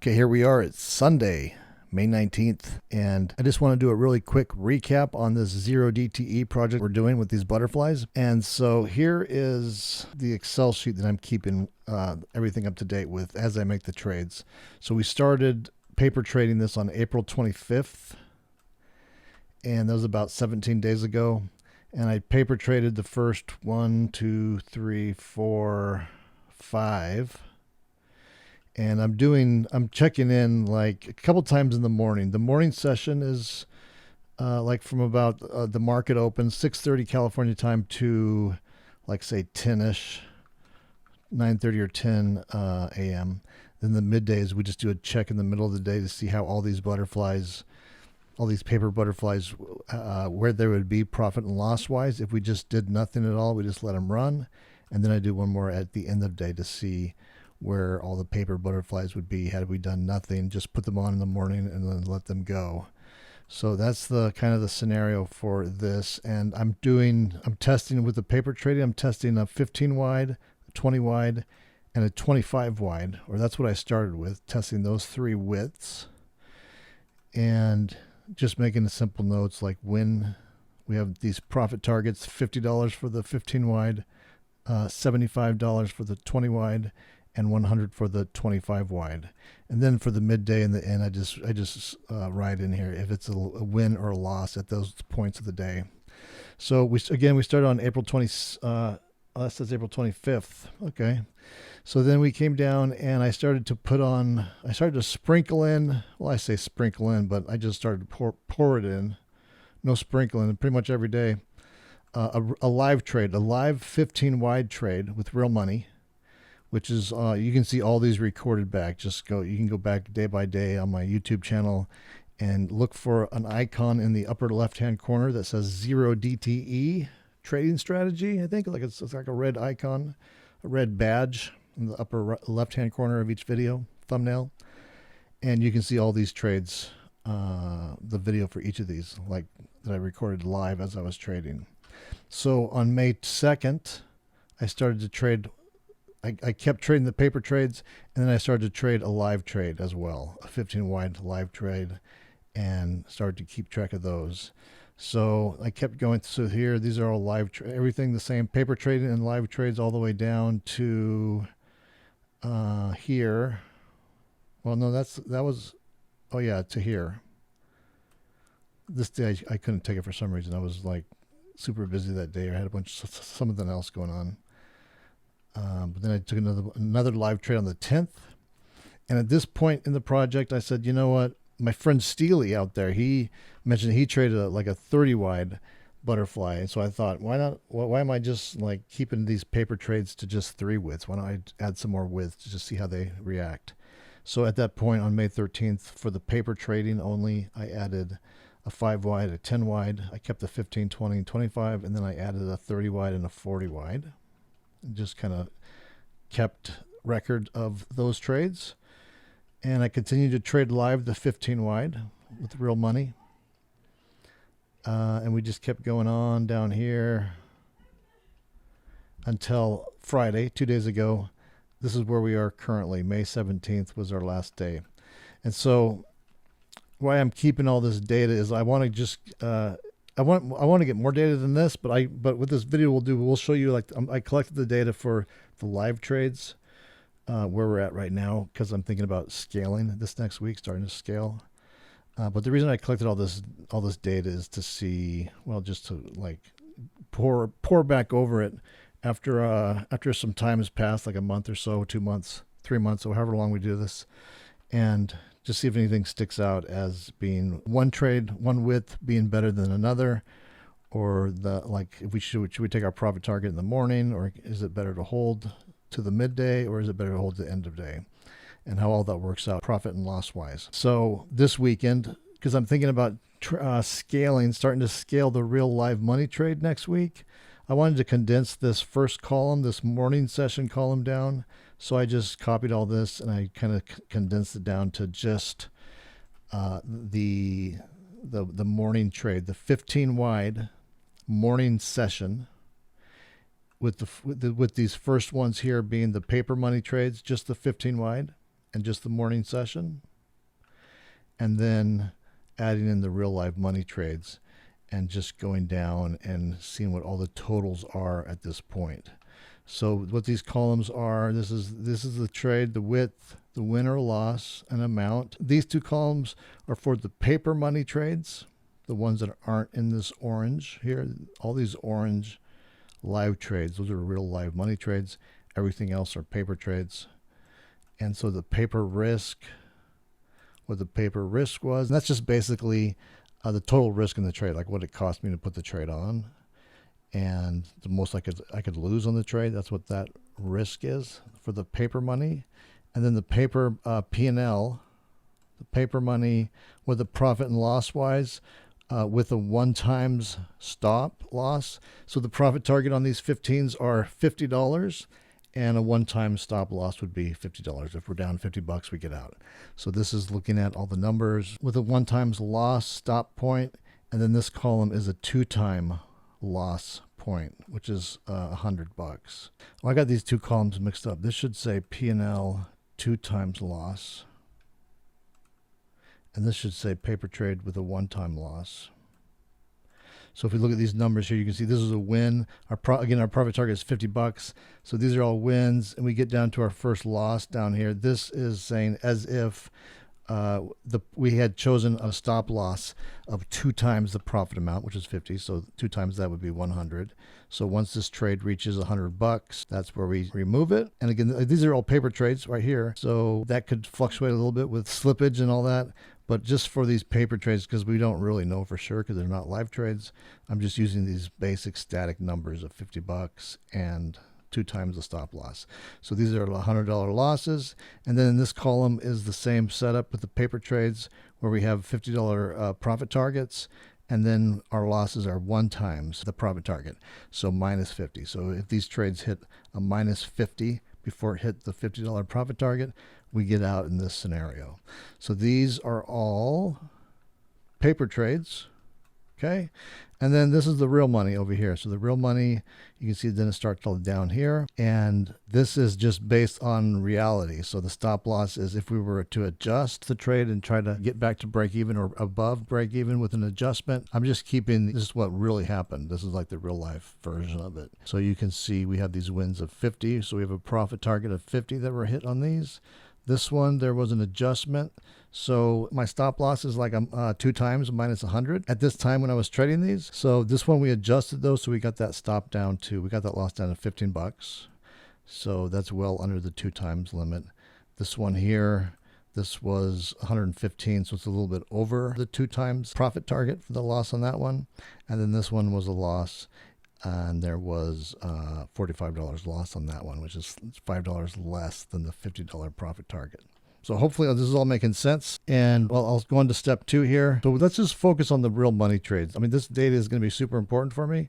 Okay, here we are. It's Sunday, May 19th, and I just want to do a really quick recap on this zero DTE project we're doing with these butterflies. And so here is the Excel sheet that I'm keeping everything up to date with as I make the trades. So we started paper trading this on April 25th, and that was about 17 days ago. And I paper traded the first 1, 2, 3, 4, 5. And I'm checking in like a couple times in the morning. The morning session is like from about the market opens 6:30 California time to like say 10ish, 9:30 or 10 a.m. Then the middays we just do a check in the middle of the day to see how all these butterflies, all these paper butterflies, where they would be profit and loss wise. If we just did nothing at all, we just let them run, and then I do one more at the end of the day to see where all the paper butterflies would be had we done nothing, just put them on in the morning and then let them go. So that's the kind of the scenario for this. And I'm testing with the paper trading. I'm testing a 15 wide, a 20 wide, and a 25 wide, or that's what I started with, testing those three widths. And just making the simple notes like when we have these profit targets, $50 for the 15 wide, $75 for the 20 wide, and 100 for the 25 wide. And then for the midday and the end, I just write in here if it's a win or a loss at those points of the day. So we started on April 20. That says April 25th. Okay. So then we came down and I started to sprinkle in. Well, I say sprinkle in, but I just started to pour it in. No sprinkling, pretty much every day. A live trade, a live 15 wide trade with real money, which is you can see all these recorded back. You can go back day by day on my YouTube channel and look for an icon in the upper left hand corner that says zero DTE trading strategy. I think it's like a red icon, a red badge in the upper left hand corner of each video thumbnail, and you can see all these trades, the video for each of these, like that I recorded live as I was trading. So on May 2nd, I started to trade. I kept trading the paper trades, and then I started to trade a live trade as well, a 15 wide live trade, and started to keep track of those. So I kept going. So here, these are all live, everything the same, paper trading and live trades all the way down to here. Well, no, to here. This day I couldn't take it for some reason. I was like super busy that day. I had something else going on. But then I took another live trade on the 10th. And at this point in the project, I said, you know what? My friend Steely out there, he mentioned he traded like a 30 wide butterfly. And so I thought, why not? Why am I just like keeping these paper trades to just 3 widths? Why don't I add some more width to just see how they react? So at that point on May 13th, for the paper trading only, I added a 5 wide, a 10 wide. I kept the 15, 20, and 25. And then I added a 30 wide and a 40 wide. Just kind of kept record of those trades, and I continued to trade live the 15 wide with real money, and we just kept going on down here until Friday, 2 days ago. This is where we are currently. May 17th was our last day. And so why I'm keeping all this data is I want to just I want to get more data than this, but with this video we'll show you like I collected the data for the live trades, where we're at right now, because I'm thinking about scaling this next week, starting to scale. But the reason I collected all this data is to see, well, just to like pour back over it after some time has passed, like a month or so, 2 months, 3 months, or however long we do this, and just see if anything sticks out as being one trade, one width being better than another, or if should we take our profit target in the morning, or is it better to hold to the midday, or is it better to hold to the end of day, and how all that works out profit and loss wise. So this weekend, because I'm thinking about starting to scale the real live money trade next week, I wanted to condense this first column, this morning session column down. So I just copied all this and I kind of condensed it down to just the morning trade, the 15 wide morning session, with these first ones here being the paper money trades, just the 15 wide, and just the morning session, and then adding in the real live money trades and just going down and seeing what all the totals are at this point. So what these columns are, this is the trade, the width, the win or loss, and amount. These two columns are for the paper money trades, the ones that aren't in this orange here. All these orange live trades, those are real live money trades. Everything else are paper trades. And so the paper risk, what the paper risk was, and that's just basically the total risk in the trade, like what it cost me to put the trade on, and the most I could lose on the trade. That's what that risk is for the paper money. And then the paper P&L, the paper money with the profit and loss wise, with a 1 times stop loss. So the profit target on these 15s are $50, and a 1-time stop loss would be $50. If we're down $50, we get out. So this is looking at all the numbers with a 1 times loss stop point, and then this column is a 2-time loss point, which is $100. Well, I got these two columns mixed up. This should say P&L 2 times loss, and this should say paper trade with a 1-time loss. So if we look at these numbers here, you can see this is a win. Again, our profit target is $50. So these are all wins, and we get down to our first loss down here. This is saying as if we had chosen a stop loss of 2 times the profit amount, which is 50. So 2 times that would be 100. So once this trade reaches $100, that's where we remove it. And again, these are all paper trades right here. So that could fluctuate a little bit with slippage and all that. But just for these paper trades, because we don't really know for sure because they're not live trades, I'm just using these basic static numbers of $50 and 2 times the stop loss. So these are $100 losses. And then in this column is the same setup with the paper trades where we have $50 profit targets. And then our losses are 1 times the profit target. So minus 50. So if these trades hit a minus 50 before it hit the $50 profit target, we get out in this scenario. So these are all paper trades, okay? And then this is the real money over here. So the real money, you can see then it starts down here. And this is just based on reality. So the stop loss is if we were to adjust the trade and try to get back to break even or above break even with an adjustment. I'm just keeping, this is what really happened. This is like the real life version of it. So you can see we have these wins of 50. So we have a profit target of 50 that were hit on these. This one, there was an adjustment. So my stop loss is like 2 times minus 100 at this time when I was trading these. So this one we adjusted those. So we got that stop down to, we got that loss down to $15. So that's well under the 2 times limit. This one here, this was 115. So it's a little bit over the 2 times profit target for the loss on that one. And then this one was a loss. And there was $45 loss on that one, which is $5 less than the $50 profit target. So hopefully this is all making sense. And well, I'll go on to step 2 here. So let's just focus on the real money trades. I mean, this data is going to be super important for me.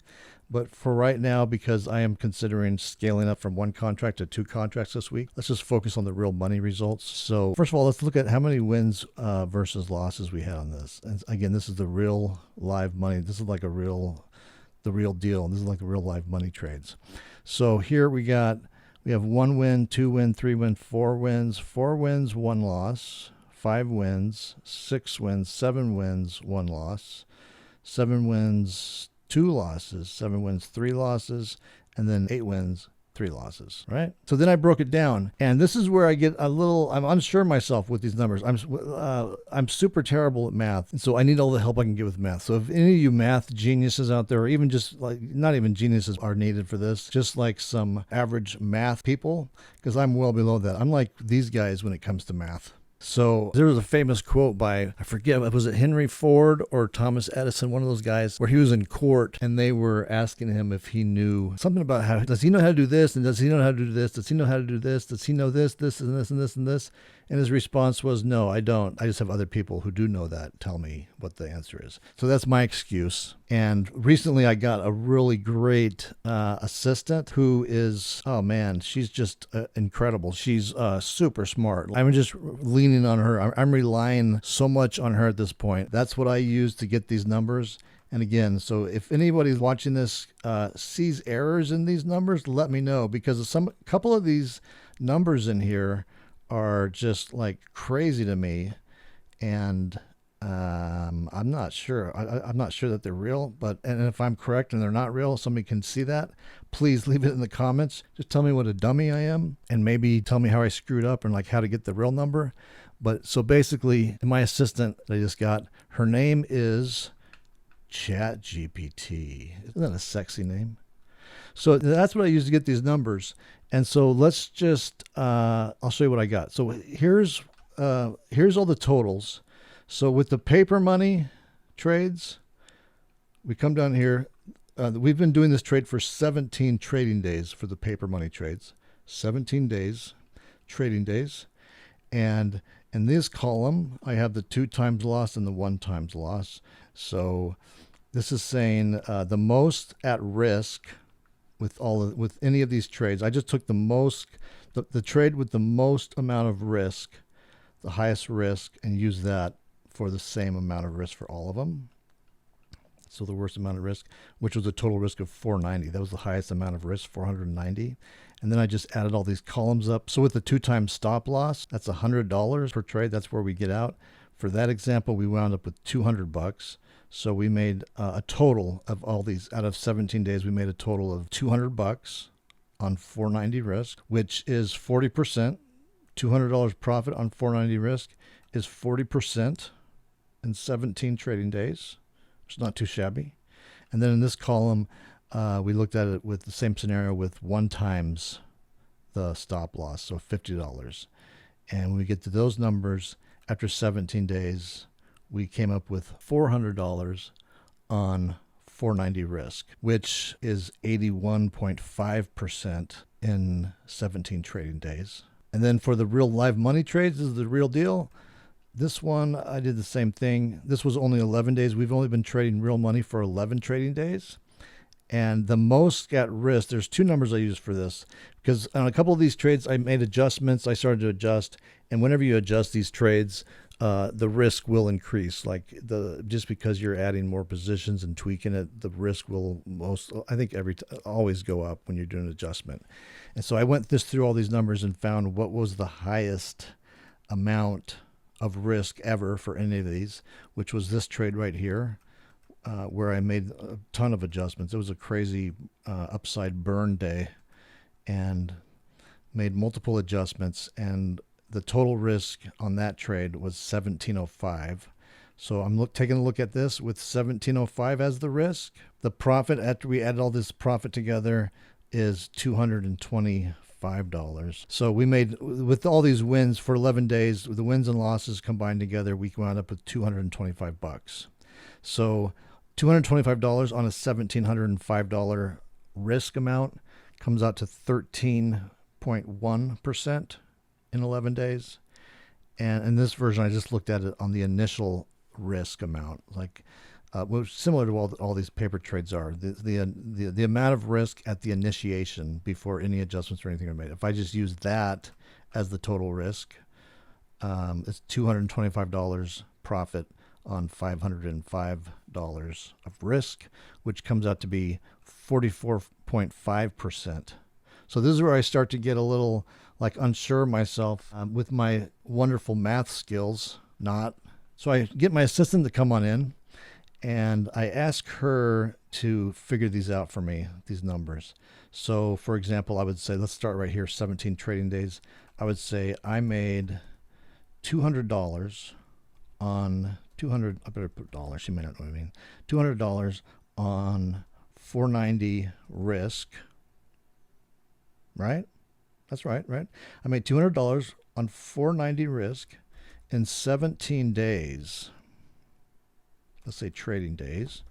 But for right now, because I am considering scaling up from 1 contract to 2 contracts this week, let's just focus on the real money results. So first of all, let's look at how many wins versus losses we had on this. And again, this is the real live money. This is like the real deal. This is like the real live money trades. So here we have 1 win, 2 win, 3 win, 4 wins, 4 wins, 1 loss, 5 wins, 6 wins, 7 wins, 1 loss, 7 wins, 2 losses, 7 wins, 3 losses, and then 8 wins, 3 losses, right? So then I broke it down, and this is where I get I'm unsure myself with these numbers. I'm super terrible at math, and so I need all the help I can get with math. So if any of you math geniuses out there, or even just like, not even geniuses are needed for this, just like some average math people, because I'm well below that. I'm like these guys when it comes to math. So there was a famous quote by, I forget, was it Henry Ford or Thomas Edison, one of those guys, where he was in court and they were asking him if he knew something about how, does he know how to do this? And does he know how to do this? Does he know how to do this? Does he know this, this, and this, and this, and this? And his response was, no, I don't. I just have other people who do know that tell me what the answer is. So that's my excuse. And recently I got a really great assistant who is, oh man, she's just incredible. She's super smart. I'm just leaning on her. I'm relying so much on her at this point. That's what I use to get these numbers. And again, so if anybody's watching this sees errors in these numbers, let me know, because a couple of these numbers in here are just like crazy to me, and I'm not sure. I'm not sure that they're real, but and if I'm correct and they're not real, somebody can see that. Please leave it in the comments. Just tell me what a dummy I am, and maybe tell me how I screwed up and like how to get the real number. But so basically, my assistant that I just got, her name is ChatGPT. Isn't that a sexy name? So that's what I use to get these numbers. And so let's just, I'll show you what I got. So here's all the totals. So with the paper money trades, we come down here. We've been doing this trade for 17 trading days for the paper money trades. 17 days, trading days. And in this column, I have the 2 times loss and the 1 times loss. So this is saying the most at risk with any of these trades. I just took the trade with the most amount of risk, the highest risk, and used that for the same amount of risk for all of them. So the worst amount of risk, which was a total risk of 490. That was the highest amount of risk, 490. And then I just added all these columns up. So with the 2 times stop loss, that's $100 per trade. That's where we get out. For that example, we wound up with $200. So we made a total of all these, out of 17 days, we made a total of $200 on 490 risk, which is 40%. $200 profit on 490 risk is 40% in 17 trading days. It's not too shabby. And then in this column, we looked at it with the same scenario with 1 times the stop loss, so $50. And when we get to those numbers, after 17 days, we came up with $400 on 490 risk, which is 81.5% in 17 trading days. And then for the real live money trades, this is the real deal. This one, I did the same thing. This was only 11 days. We've only been trading real money for 11 trading days. And the most at risk, there's 2 numbers I use for this, because on a couple of these trades, I made adjustments. I started to adjust. And whenever you adjust these trades, the risk will increase. Like just because you're adding more positions and tweaking it, the risk will always go up when you're doing an adjustment. And so I went through all these numbers and found what was the highest amount of risk ever for any of these, which was this trade right here, where I made a ton of adjustments. It was a crazy upside burn day, and made multiple adjustments, and the total risk on that trade was 1705. So I'm taking a look at this with 1705 as the risk. The profit after we added all this profit together is $225. So we made, with all these wins for 11 days, with the wins and losses combined together, we wound up with $225. So $225 on a $1,705 risk amount comes out to 13.1% in 11 days. And in this version, I just looked at it on the initial risk amount, like similar to all these paper trades are. The amount of risk at the initiation before any adjustments or anything are made. If I just use that as the total risk, it's $225 profit on $505 of risk, which comes out to be 44.5%. So this is where I start to get a little like unsure myself with my wonderful math skills. So I get my assistant to come on in, and I ask her to figure these out for me, these numbers. So for example, I would say, let's start right here, 17 trading days. I would say I made $200 on I better put dollars, she may not know what I mean. $200 on 490 risk, right? That's right? I made $200 on 490 risk in 17 days. Let's say trading days,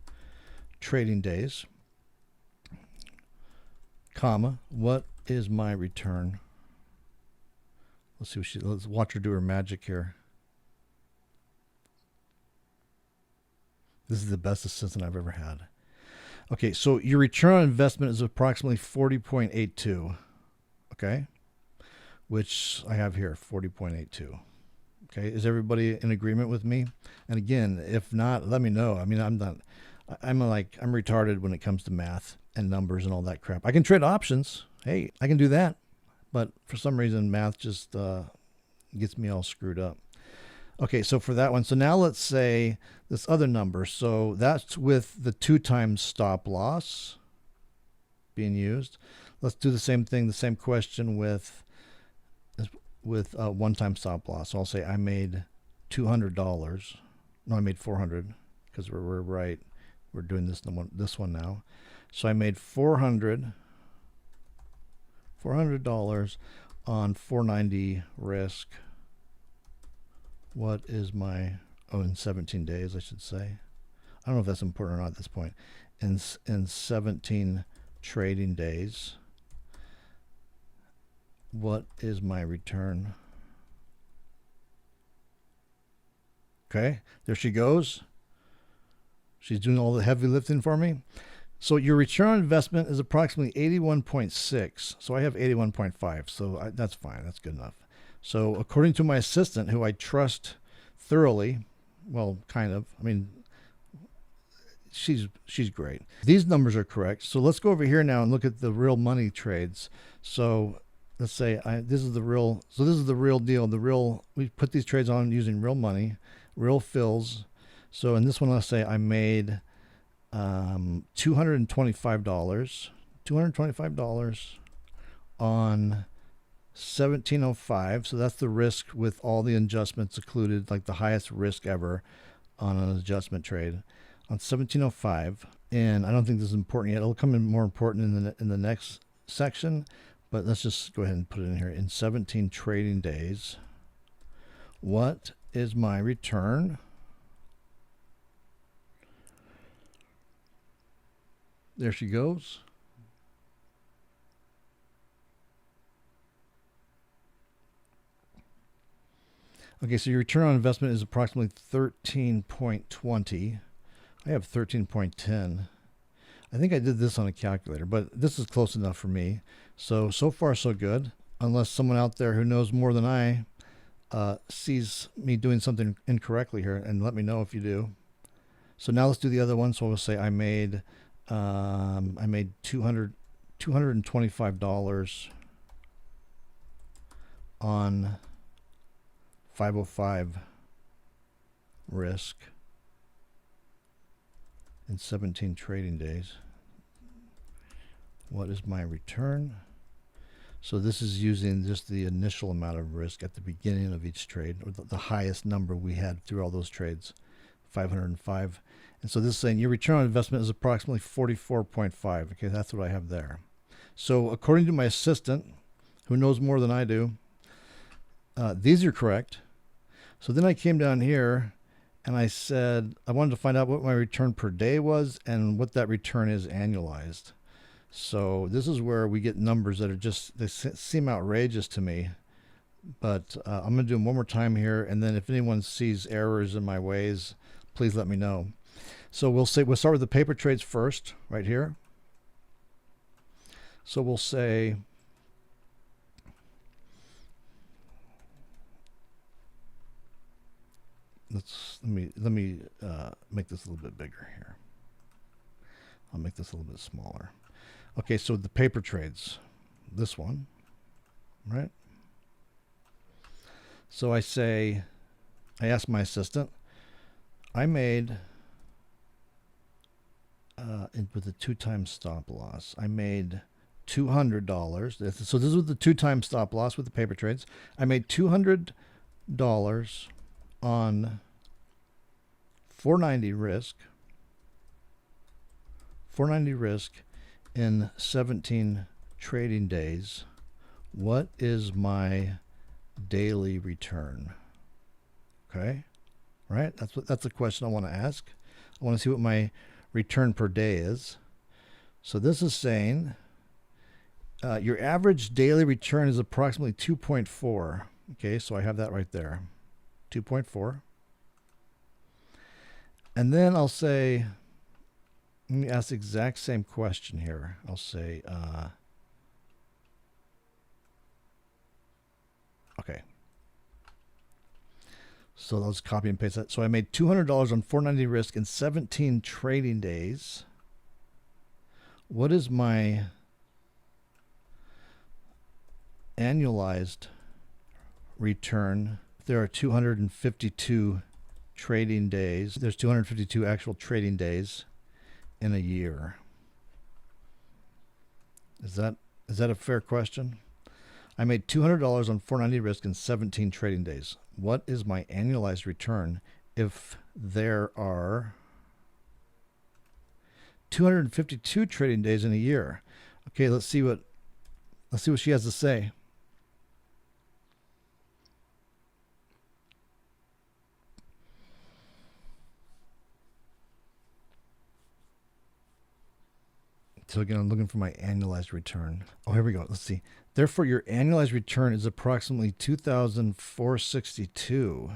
comma, what is my return? Let's watch her do her magic here. This is the best assistant I've ever had. Okay, so your return on investment is approximately 40.82. Okay, which I have here, 40.82. Okay, is everybody in agreement with me? And again, if not, let me know. I mean, I'm retarded when it comes to math and numbers and all that crap. I can trade options. Hey, I can do that. But for some reason, math just gets me all screwed up. Okay, so for that one, so now let's say this other number. So that's with the 2 times stop loss being used. Let's do the same thing, the same question with 1 time stop loss. So I'll say I made $200. No, I made 400 because we're right. We're doing this one now. So I made $400 on 490 risk. What is my, in 17 days, I should say. I don't know if that's important or not at this point. In 17 trading days, what is my return? Okay, there she goes. She's doing all the heavy lifting for me. So your return on investment is approximately 81.6. So I have 81.5. So that's fine. That's good enough. So according to my assistant, who I trust thoroughly, well, kind of, I mean, she's great. These numbers are correct. So let's go over here now and look at the real money trades. So let's say this is the real deal. We put these trades on using real money, real fills. So in this one, let's say I made $225 on 1705. So that's the risk with all the adjustments included, like the highest risk ever on an adjustment trade on 1705. And I don't think this is important yet. It'll come in more important in the next section, but let's just go ahead and put it in here. In 17 trading days, what is my return? There she goes. Okay, so your return on investment is approximately 13.20. I have 13.10. I think I did this on a calculator, but this is close enough for me. So far so good. Unless someone out there who knows more than I sees me doing something incorrectly here, and let me know if you do. So now let's do the other one. So we'll say I made $225 on 505 risk in 17 trading days. What is my return? So this is using just the initial amount of risk at the beginning of each trade, or the highest number we had through all those trades, 505. And so this is saying your return on investment is approximately 44.5. Okay, that's what I have there. So according to my assistant, who knows more than I do, these are correct. So then I came down here and I said I wanted to find out what my return per day was and what that return is annualized. So this is where we get numbers that are just, they seem outrageous to me. But I'm going to do them one more time here, and then if anyone sees errors in my ways, please let me know. So we'll start with the paper trades first, right here. So we'll say let me make this a little bit bigger here. I'll make this a little bit smaller. Okay, so the paper trades, this one, right? So I asked my assistant, I made, with a 2 times stop loss, I made $200. So this was the 2 times stop loss with the paper trades. I made $200 on 490 risk. 490 risk in 17 trading days. What is my daily return? Okay, right? That's a question I want to ask. I want to see what my return per day is. So this is saying your average daily return is approximately 2.4. Okay, so I have that right there, 2.4. And then I'll say, let me ask the exact same question here. I'll say, okay. So let's copy and paste that. So I made $200 on 490 risk in 17 trading days. What is my annualized return if there are 252 trading days. There's 252 actual trading days in a year. Is that a fair question? I made $200 on 490 risk in 17 trading days. What is my annualized return if there are 252 trading days in a year? Okay, let's see what she has to say. So again, I'm looking for my annualized return. Oh, here we go. Let's see. Therefore, your annualized return is approximately 2,462.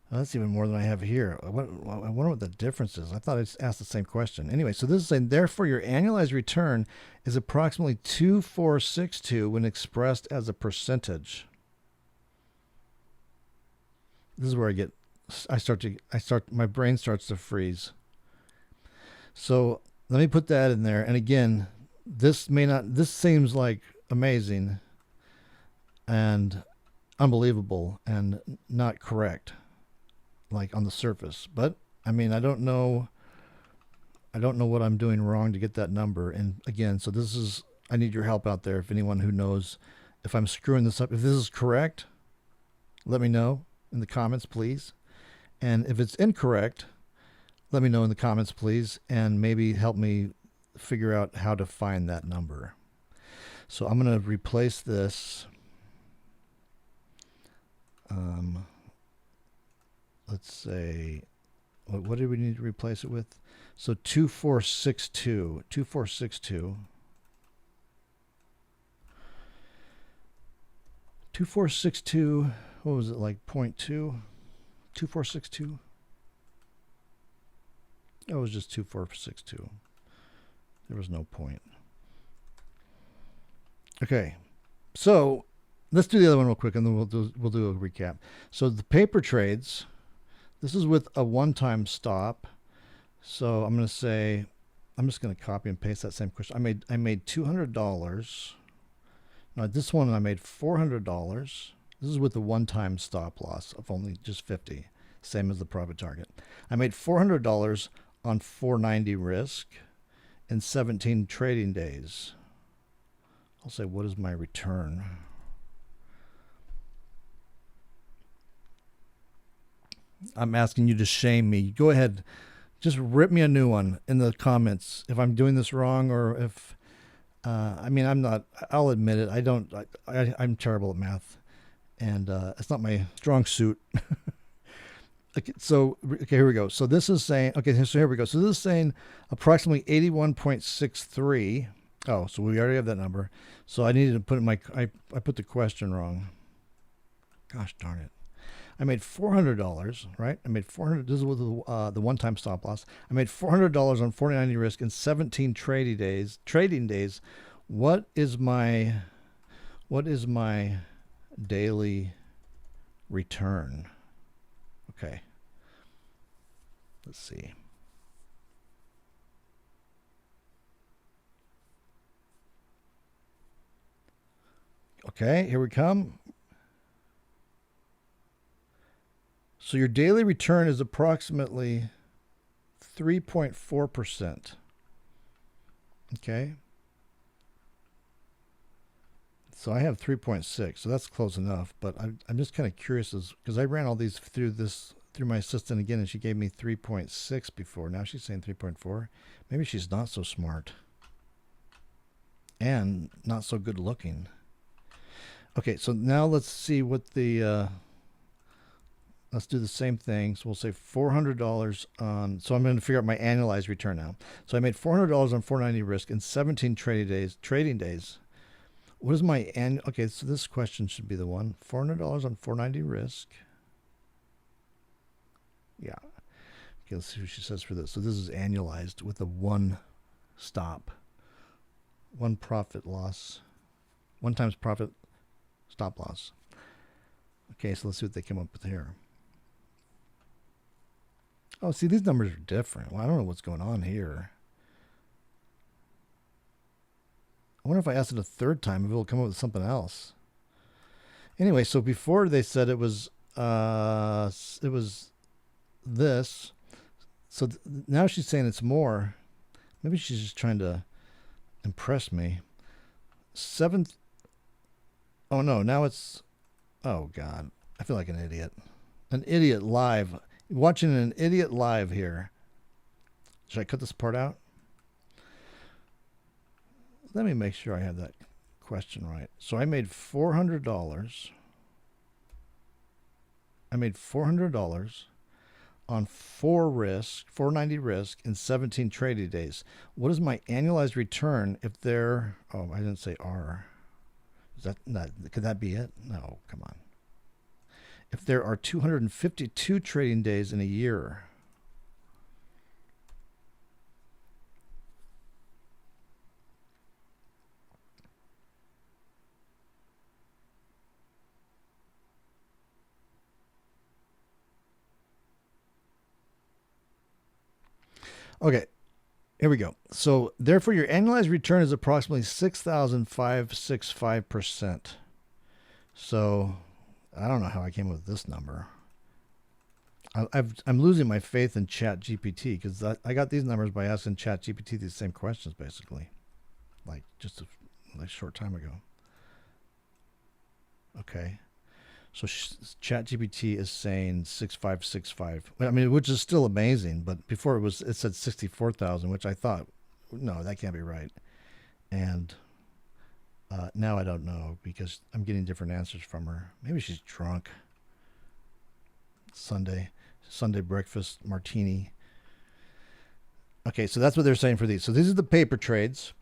Oh, that's even more than I have here. I wonder what the difference is. I thought I asked the same question. Anyway, so this is saying, therefore, your annualized return is approximately 2,462 when expressed as a percentage. This is where my brain starts to freeze. So let me put that in there. And again, this seems like amazing and unbelievable and not correct, like on the surface. But I mean, I don't know what I'm doing wrong to get that number. And again, so I need your help out there. If anyone who knows if I'm screwing this up, if this is correct, let me know in the comments, please. And if it's incorrect, let me know in the comments, please, and maybe help me figure out how to find that number. So I'm going to replace this. Let's say, what do we need to replace it with? So 2462. 2462. 2462. What was it, like 0.2? 2462. It was just 2462. There was no point. Okay, so let's do the other one real quick, and then we'll do a recap. So the paper trades. This is with a one-time stop. So I'm going to say, I'm just going to copy and paste that same question. I made $200. Now this one I made $400. This is with a one-time stop loss of only just 50, same as the profit target. I made $400 on 490 risk in 17 trading days. I'll say, what is my return? I'm asking you to shame me. Go ahead, just rip me a new one in the comments if I'm doing this wrong, or if I mean, I'm not. I'll admit it. I'm terrible at math. And it's not my strong suit. Okay, here we go. So this is saying, okay, so here we go. So this is saying approximately 81.63. Oh, so we already have that number. So I needed to put in I put the question wrong. Gosh darn it. I made $400, right? I made $400. This is with the one-time stop loss. I made $400 on 490 risk in 17 trading days. What is my daily return? Okay. Let's see. Okay, here we come. So your daily return is approximately 3.4%. Okay. So I have 3.6, so that's close enough. But I'm just kind of curious, because I ran all these through my assistant again, and she gave me 3.6 before. Now she's saying 3.4. Maybe she's not so smart and not so good looking. Okay, so now let's see what the let's do the same thing. So we'll say $400 on. So I'm going to figure out my annualized return now. So I made $400 on 490 risk in 17 trading days. What is my annual? Okay, so this question should be the one. $400 on 490 risk. Yeah. Okay, let's see what she says for this. So this is annualized with a one profit loss, one times profit stop loss. Okay, so let's see what they came up with here. Oh, see, these numbers are different. Well, I don't know what's going on here. I wonder if I asked it a third time, if it'll come up with something else. Anyway, so before they said it was this. So now she's saying it's more. Maybe she's just trying to impress me. Seventh. Oh no, now it's. Oh God, I feel like an idiot. An idiot live. Watching an idiot live here. Should I cut this part out? Let me make sure I have that question right. So I made $400. I made $400 on 490 risk in 17 trading days. What is my annualized return if there? Oh, I didn't say R. Is that not? Could that be it? No, come on. If there are 252 trading days in a year. Okay, here we go. So therefore, your annualized return is approximately 6,565%. So I don't know how I came up with this number. I'm losing my faith in ChatGPT because I got these numbers by asking ChatGPT these same questions, basically, like just a short time ago. Okay. So ChatGPT is saying 6,565. I mean, which is still amazing, but before it said 64,000, which I thought, no, that can't be right. And now I don't know because I'm getting different answers from her. Maybe she's drunk. Sunday breakfast martini. Okay, so that's what they're saying for these. So these are the paper trades,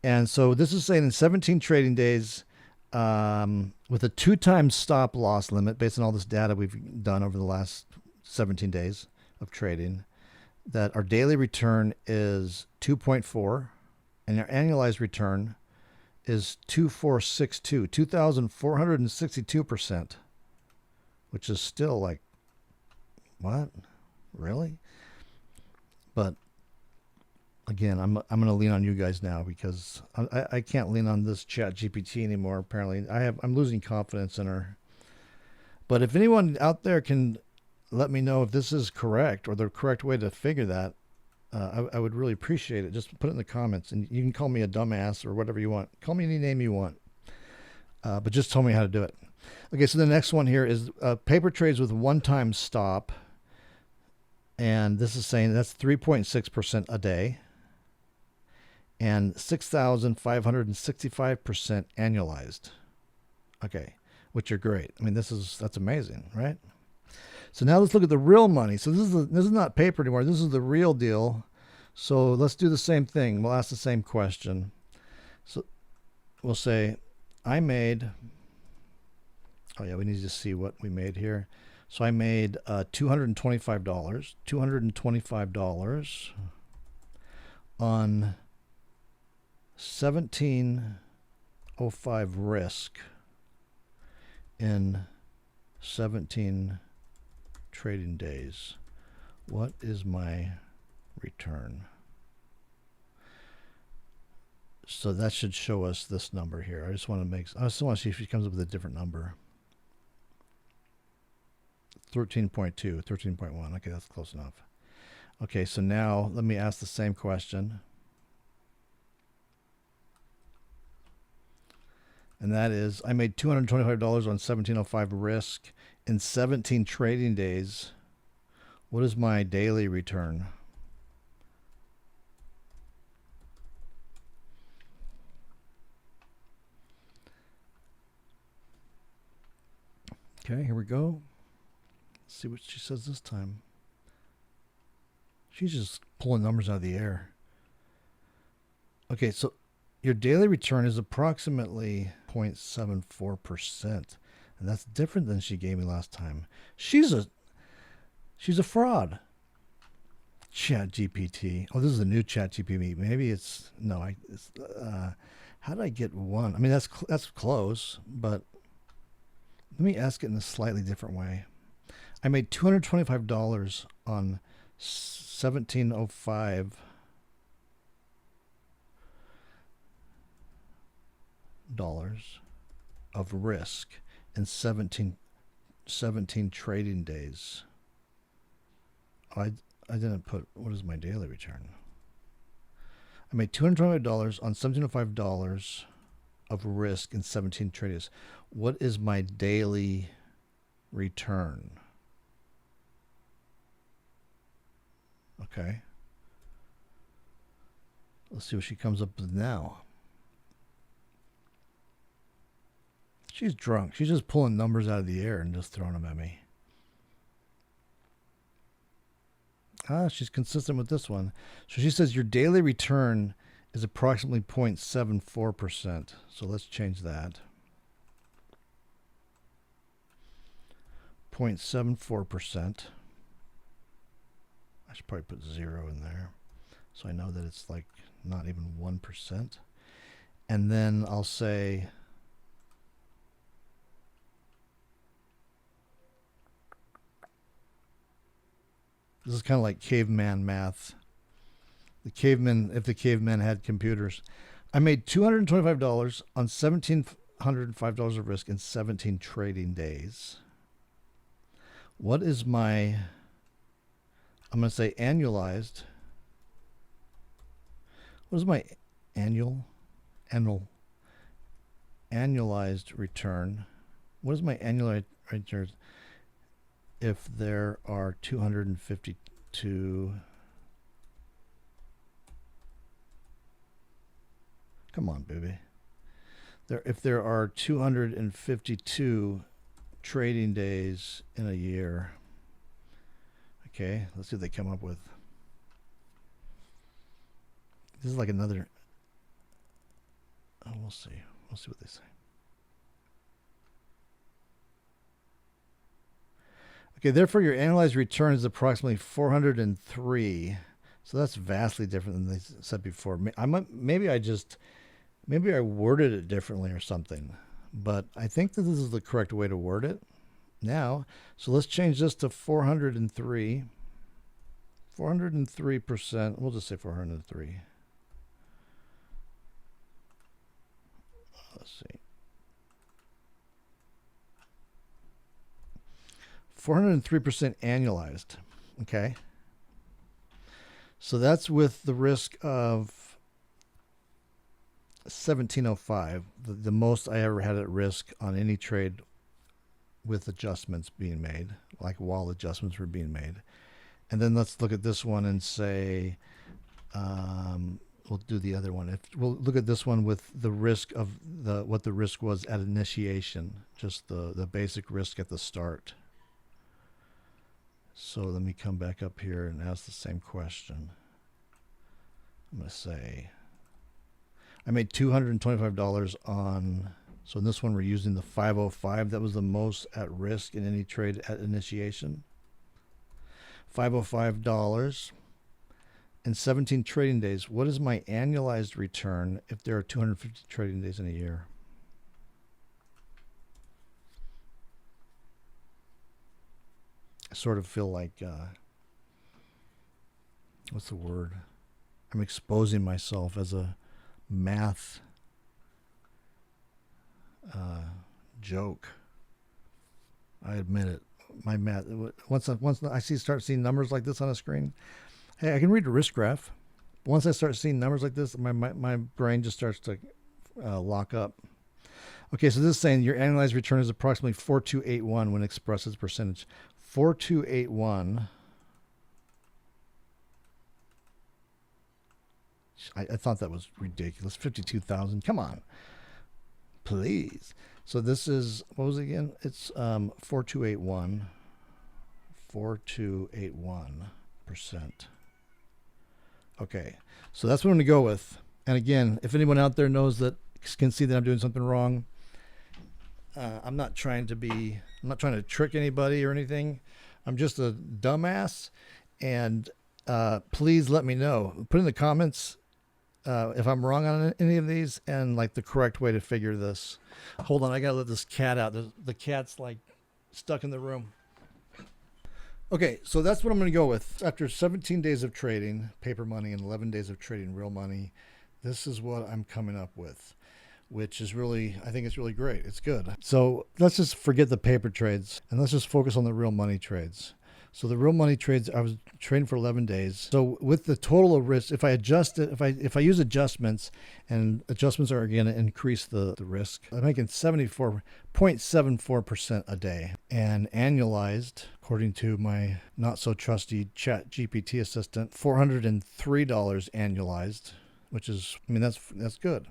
and so this is saying in 17 trading days. With a 2x stop loss limit based on all this data we've done over the last 17 days of trading, that our daily return is 2.4 and our annualized return is 2,462%, which is still like, what? Really? But again, I'm going to lean on you guys now because I can't lean on this ChatGPT anymore. Apparently, I'm losing confidence in her. But if anyone out there can let me know if this is correct or the correct way to figure that, I would really appreciate it. Just put it in the comments, and you can call me a dumbass or whatever you want. Call me any name you want, but just tell me how to do it. Okay, so the next one here is paper trades with one-time stop, and this is saying that's 3.6% a day. And 6,565% annualized. Okay, which are great. I mean, that's amazing, right? So now let's look at the real money. So this is not paper anymore. This is the real deal. So let's do the same thing. We'll ask the same question. So we'll say, I made. Oh yeah, we need to see what we made here. So I made $225. $225 on 1705 risk in 17 trading days. What is my return? So that should show us this number here. I just want to see if she comes up with a different number. 13.2, 13.1. Okay, that's close enough. Okay, so now let me ask the same question. And that is, I made $225 on 1705 risk in 17 trading days. What is my daily return? Okay, here we go. Let's see what she says this time. She's just pulling numbers out of the air. Okay, so your daily return is approximately 0.74%. And that's different than she gave me last time. She's a fraud. ChatGPT. Oh, this is a new ChatGPT. Maybe it's no. How did I get one? I mean, that's close, but let me ask it in a slightly different way. I made $225 on 1705 of risk in 17 trading days. I didn't put, what is my daily return? I made $225 on $1,705 of risk in 17 trading days. What is my daily return? Okay. Let's see what she comes up with now. She's drunk. She's just pulling numbers out of the air and just throwing them at me. She's consistent with this one. So she says your daily return is approximately 0.74%. So let's change that. 0.74%. I should probably put 0 in there, so I know that it's like not even 1%. And then I'll say this is kind of like caveman math. The cavemen, if the cavemen had computers. I made $225 on $1,705 of risk in 17 trading days. What is my, I'm going to say annualized. What is my annualized return? What is my annualized return if there are 252? Come on, baby. If there are 252 trading days in a year. Okay, let's see what they come up with. This is like another. Oh, we'll see. We'll see what they say. Okay, therefore your annualized return is approximately 403. So that's vastly different than they said before. Maybe I worded it differently or something. But I think that this is the correct way to word it now. So let's change this to 403. 403%. We'll just say 403. Let's see. 403% annualized. Okay. So that's with the risk of 1705, the most I ever had at risk on any trade with adjustments being made, like while adjustments were being made. And then let's look at this one and say, we'll do the other one. We'll look at this one with the risk of what the risk was at initiation, just the basic risk at the start. So let me come back up here and ask the same question. I'm going to say, I made $225 on, so in this one we're using the 505. That was the most at risk in any trade at initiation. $505 in 17 trading days. What is my annualized return if there are 250 trading days in a year? I sort of feel like, what's the word? I'm exposing myself as a math joke. I admit it. My math. Once I start seeing numbers like this on a screen, hey, I can read a risk graph. Once I start seeing numbers like this, my brain just starts to lock up. Okay, so this is saying your annualized return is approximately 4281 when expressed as percentage. 4281. I thought that was ridiculous. 52,000. Come on. Please. So this is, what was it again? It's 4281. 4281%. Okay. So that's what I'm going to go with. And again, if anyone out there knows that, can see that I'm doing something wrong, I'm not trying to trick anybody or anything. I'm just a dumbass. And please let me know. Put in the comments if I'm wrong on any of these and like the correct way to figure this. Hold on, I gotta let this cat out. The cat's like stuck in the room. Okay, so that's what I'm going to go with. After 17 days of trading paper money and 11 days of trading real money, this is what I'm coming up with. which is really, I think it's really great. It's good. So let's just forget the paper trades and let's just focus on the real money trades. So the real money trades, I was trading for 11 days. So with the total of risk, if I adjust it, if I use adjustments, and adjustments are going to increase the risk, I'm making 74.74% a day. And annualized, according to my not so trusty Chat GPT assistant, $403 annualized, which is, I mean, that's good.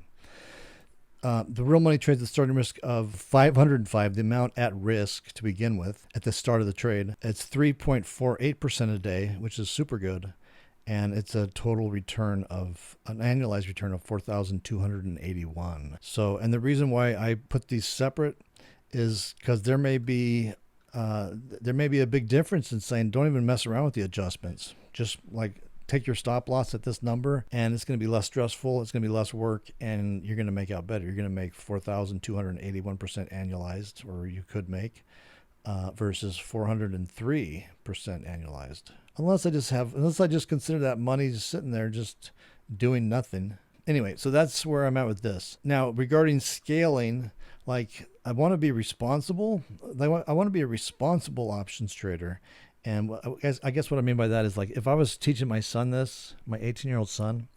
The real money trades the starting risk of 505, the amount at risk to begin with at the start of the trade. It's 3.48% a day, which is super good. And it's a total return of an annualized return of 4,281. So, and the reason why I put these separate is because there may be a big difference in saying don't even mess around with the adjustments. Just like take your stop loss at this number, and it's going to be less stressful. It's going to be less work, and you're going to make out better. You're going to make 4,281% annualized, or you could make, versus 403% annualized. Unless I just consider that money just sitting there, just doing nothing. Anyway, so that's where I'm at with this. Now, regarding scaling, like I want to be responsible. I want to be a responsible options trader. And I guess what I mean by that is, like, if I was teaching my son this, my 18-year-old son,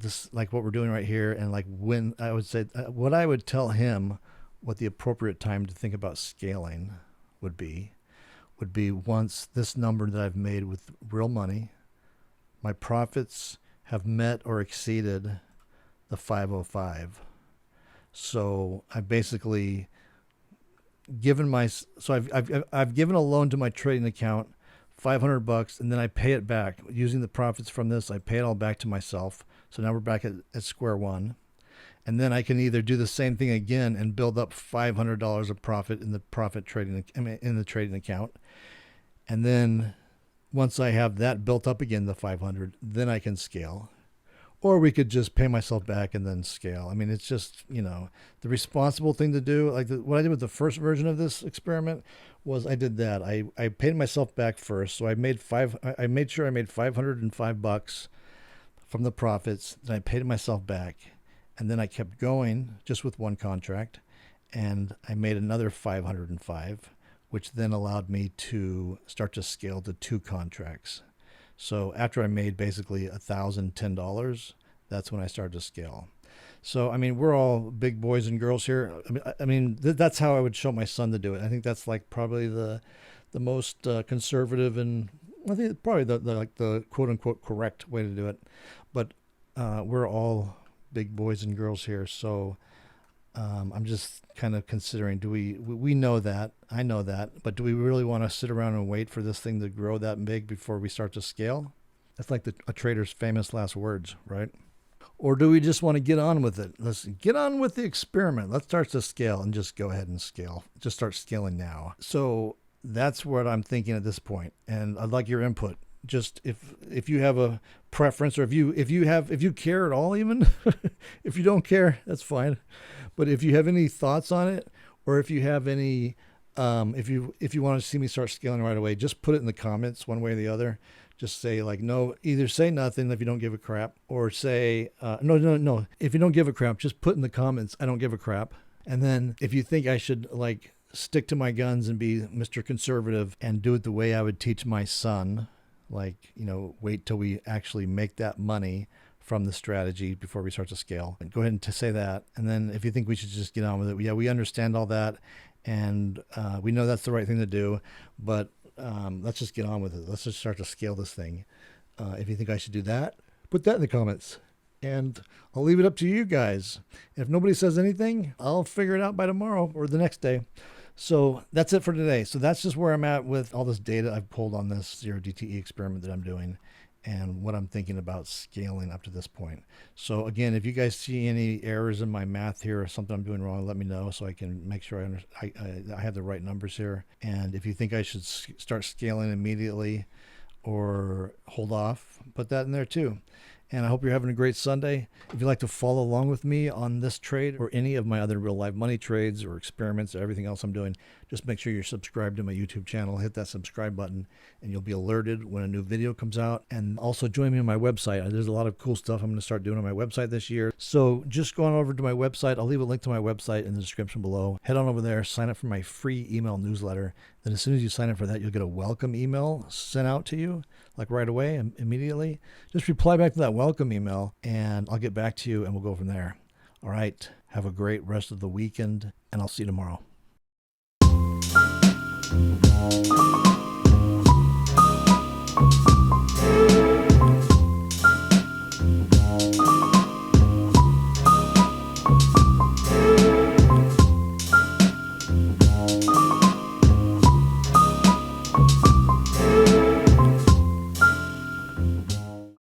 this, like what we're doing right here, and like when I would say, what I would tell him, what the appropriate time to think about scaling would be once this number that I've made with real money, my profits have met or exceeded the 505. So I basically I've given a loan to my trading account, $500, and then I pay it back using the profits from this. I pay it all back to myself. So now we're back at square one, and then I can either do the same thing again and build up $500 of profit in the in the trading account, and then once I have that built up again, the 500, then I can scale. Or we could just pay myself back and then scale. I mean, it's just, the responsible thing to do. Like what I did with the first version of this experiment was I did that. I paid myself back first. So I made sure I made $505 from the profits. Then I paid myself back. And then I kept going just with one contract. And I made another 505, which then allowed me to start to scale to 2 contracts. So after I made basically $1,010, that's when I started to scale. So, I mean, we're all big boys and girls here. That's how I would show my son to do it. I think that's like probably the most conservative, and I think probably the quote unquote correct way to do it. But we're all big boys and girls here. So I'm just kind of considering, we know that, I know that, but do we really want to sit around and wait for this thing to grow that big before we start to scale? That's like a trader's famous last words, right? Or do we just want to get on with it? Let's get on with the experiment. Let's start to scale and just go ahead and scale. Just start scaling now. So that's what I'm thinking at this point. And I'd like your input. Just if you have a preference, or if you care at all, even if you don't care, that's fine. But if you have any thoughts on it, or if you have any, if you want to see me start scaling right away, just put it in the comments one way or the other. Just say like, no, either say nothing if you don't give a crap, or say, no. If you don't give a crap, just put in the comments, I don't give a crap. And then if you think I should like stick to my guns and be Mr. Conservative and do it the way I would teach my son, like, wait till we actually make that money from the strategy before we start to scale, and go ahead and say that. And then if you think we should just get on with it, yeah, we understand all that. And we know that's the right thing to do, but let's just get on with it. Let's just start to scale this thing. If you think I should do that, put that in the comments, and I'll leave it up to you guys. If nobody says anything, I'll figure it out by tomorrow or the next day. So that's it for today. So that's just where I'm at with all this data I've pulled on this 0DTE experiment that I'm doing, and what I'm thinking about scaling up to this point. So again, if you guys see any errors in my math here or something I'm doing wrong, let me know so I can make sure I have the right numbers here. And if you think I should start scaling immediately or hold off, put that in there too. And I hope you're having a great Sunday. If you'd like to follow along with me on this trade or any of my other real life money trades or experiments or everything else I'm doing, just make sure you're subscribed to my YouTube channel. Hit that subscribe button and you'll be alerted when a new video comes out. And also join me on my website. There's a lot of cool stuff I'm going to start doing on my website this year. So just go on over to my website. I'll leave a link to my website in the description below. Head on over there, sign up for my free email newsletter. Then as soon as you sign up for that, you'll get a welcome email sent out to you, like right away, immediately. Just reply back to that welcome email and I'll get back to you and we'll go from there. All right. Have a great rest of the weekend and I'll see you tomorrow.